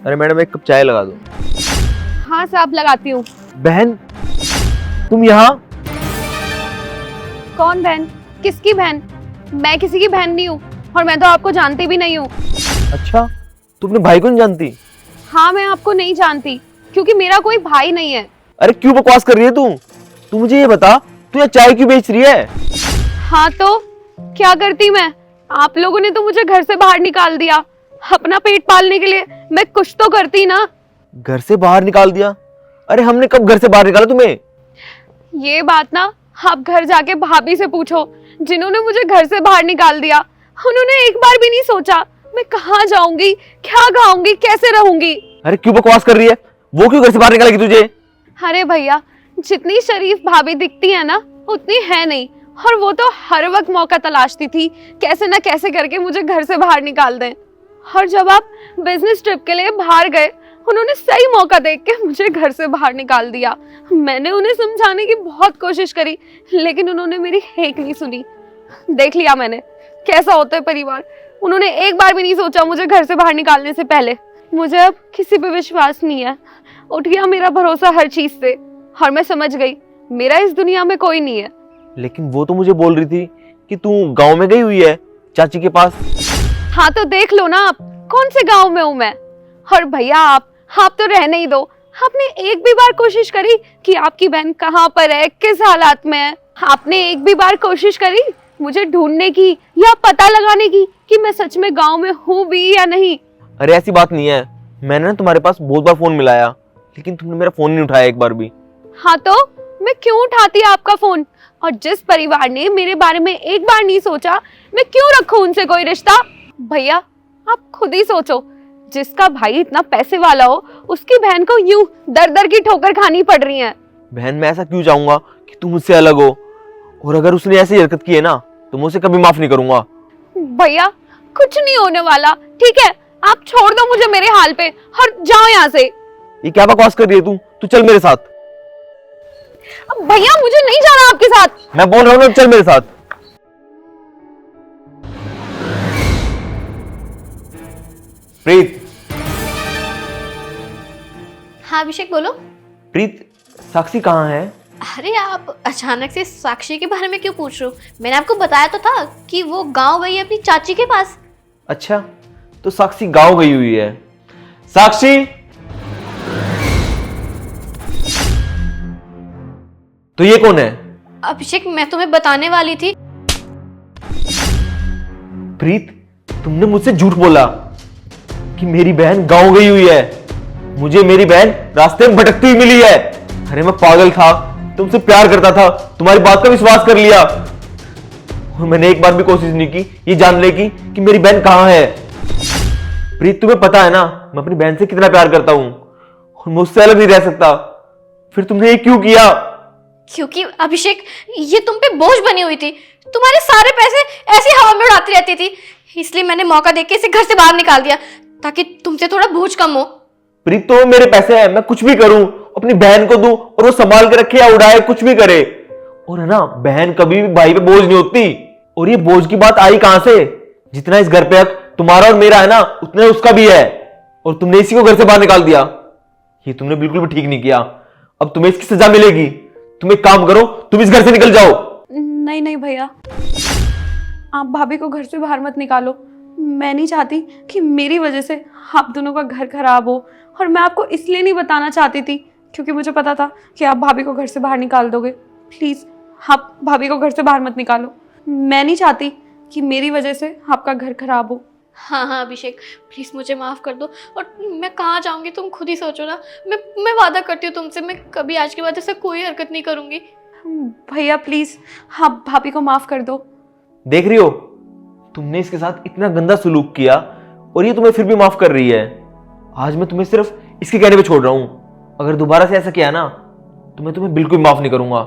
अरे मैडम, एक कप चाय लगा दो। हाँ साहब, लगाती हूँ। बहन, तुम यहाँ? कौन बहन? किसकी बहन? मैं किसी की बहन नहीं हूँ और मैं तो आपको जानती भी नहीं हूँ। अच्छा, तुम अपने भाई को नहीं जानती? हाँ, मैं आपको नहीं जानती क्योंकि मेरा कोई भाई नहीं है। अरे क्यों बकवास कर रही है तू मुझे ये बता, तू यहाँ चाय क्यों बेच रही है? हाँ तो क्या करती मैं? आप लोगों ने तो मुझे घर से बाहर निकाल दिया। अपना पेट पालने के लिए मैं कुछ तो करती ना। घर से बाहर निकाल दिया? अरे हमने कब घर से बाहर निकाला तुम्हें? ये बात ना आप घर जाके भाभी से पूछो, जिन्होंने मुझे घर से बाहर निकाल दिया। उन्होंने एक बार भी नहीं सोचा मैं कहाँ जाऊंगी, क्या खाऊंगी, कैसे रहूंगी। अरे क्यों बकवास कर रही है? वो क्यों घर से बाहर निकालेगी तुझे? अरे भैया, जितनी शरीफ भाभी दिखती है ना उतनी है नहीं, और वो तो हर वक्त मौका तलाशती थी कैसे ना कैसे करके मुझे घर से बाहर निकाल दें। और जब आप बिजनेस ट्रिप के लिए बाहर गए, उन्होंने सही मौका देख के मुझे घर से बाहर निकाल दिया। मैंने उन्हें समझाने की बहुत कोशिश करी, लेकिन उन्होंने मेरी एक नहीं सुनी। देख लिया मैंने कैसा होता है परिवार। उन्होंने एक बार भी नहीं सोचा मुझे घर से बाहर निकालने से पहले। मुझे अब किसी पे विश्वास नहीं है। उठ गया मेरा भरोसा हर चीज से, और मैं समझ गई मेरा इस दुनिया में कोई नहीं है। लेकिन वो तो मुझे बोल रही थी कि तू गांव में गई हुई है चाची के पास। हाँ तो देख लो ना आप, कौन से गांव में हूँ मैं। और भैया आप तो रहने ही दो। आपने एक भी बार कोशिश करी कि आपकी बहन कहाँ पर है, किस हालात में है? आपने एक भी बार कोशिश करी मुझे ढूंढने की या पता लगाने की कि मैं सच में गांव में हूँ भी या नहीं? अरे ऐसी बात नहीं है, मैंने ना तुम्हारे पास बहुत बार फोन मिलाया, लेकिन तुमने मेरा फोन नहीं उठाया एक बार भी। हाँ तो मैं क्यों उठाती आपका फोन? और जिस परिवार ने मेरे बारे में एक बार नहीं सोचा, मैं क्यों रखूं उनसे कोई रिश्ता? भैया आप खुद ही सोचो, जिसका भाई इतना पैसे वाला हो, उसकी बहन को यूं दर दर की ठोकर खानी पड़ रही है। बहन, मैं ऐसा क्यों चाहूंगा कि तुम मुझसे अलग हो? और अगर उसने ऐसी हरकत की है ना, तो मैं उसे कभी माफ नहीं करूंगा। भैया कुछ नहीं होने वाला, ठीक है? आप छोड़ दो मुझे मेरे हाल पे और जाओ यहाँ से। ये क्या बकवास कर रही है तू चल मेरे साथ। भैया मुझे नहीं जाना आपके साथ। मैं बोल रहा हूँ ना, चल मेरे साथ। प्रीत। हाँ अभिषेक बोलो। प्रीत, साक्षी कहाँ है? अरे आप अचानक से साक्षी के बारे में क्यों पूछ रहे हो? मैंने आपको बताया तो था कि वो गांव गई है अपनी चाची के पास। अच्छा, तो साक्षी गांव गई हुई है। साक्षी, तो ये कौन है? अभिषेक मैं तुम्हें बताने वाली थी। प्रीत, तुमने मुझसे झूठ बोला कि मेरी बहन गांव गई हुई है। मुझे मेरी बहन रास्ते में भटकती हुई मिली है। अरे मैं पागल था, तुमसे प्यार करता था, तुम्हारी बात का विश्वास कर लिया, और मैंने एक बार भी कोशिश नहीं की ये जानने की कि मेरी बहन कहां है। प्रीत, तुम्हें पता है ना मैं अपनी बहन से कितना प्यार करता हूं, और मुझसे अलग नहीं रह सकता। फिर तुमने ये क्यों किया? क्योंकि अभिषेक ये तुम पे बोझ बनी हुई थी। तुम्हारे सारे पैसे ऐसी हवा में उड़ाती रहती थी, इसलिए मैंने मौका देके इसे घर से बाहर निकाल दिया ताकि तुमसे थोड़ा बोझ कम हो। प्रीत, तो मेरे पैसे हैं, मैं कुछ भी करूं, अपनी बहन को दूं और वो संभाल के रखे या उड़ाए, कुछ भी करे। और है ना, बहन कभी भी भाई पे बोझ नहीं होती। और ये बोझ की बात आई कहां से? जितना इस घर पे हक तुम्हारा और मेरा है ना, उतना उसका भी है, और तुमने इसी को घर से बाहर निकाल दिया। ये तुमने बिल्कुल भी ठीक नहीं किया। अब तुम्हें इसकी सजा मिलेगी। तुम एक काम करो, तुम इस घर से निकल जाओ। नहीं नहीं भैया, आप भाभी को घर से बाहर मत निकालो। मैं नहीं चाहती कि मेरी वजह से आप दोनों का घर खराब हो, और मैं आपको इसलिए नहीं बताना चाहती थी क्योंकि मुझे पता था कि आप भाभी को घर से बाहर निकाल दोगे। प्लीज आप भाभी को घर से बाहर मत निकालो। मैं नहीं चाहती कि मेरी वजह से आपका घर खराब हो। हाँ हाँ अभिषेक प्लीज मुझे माफ कर दो। और मैं कहाँ जाऊंगी तुम खुद ही सोचो ना। मैं वादा करती हूँ तुमसे, मैं कभी आज के बाद ऐसा कोई हरकत नहीं करूंगी। भैया प्लीज आप भाभी को माफ कर दो। देख रही हो, तुमने इसके साथ इतना गंदा सलूक किया और ये तुम्हें फिर भी माफ कर रही है। आज मैं तुम्हें सिर्फ इसके कहने पे छोड़ रहा हूं। अगर दोबारा से ऐसा किया ना, तो मैं तुम्हें बिल्कुल माफ नहीं करूंगा।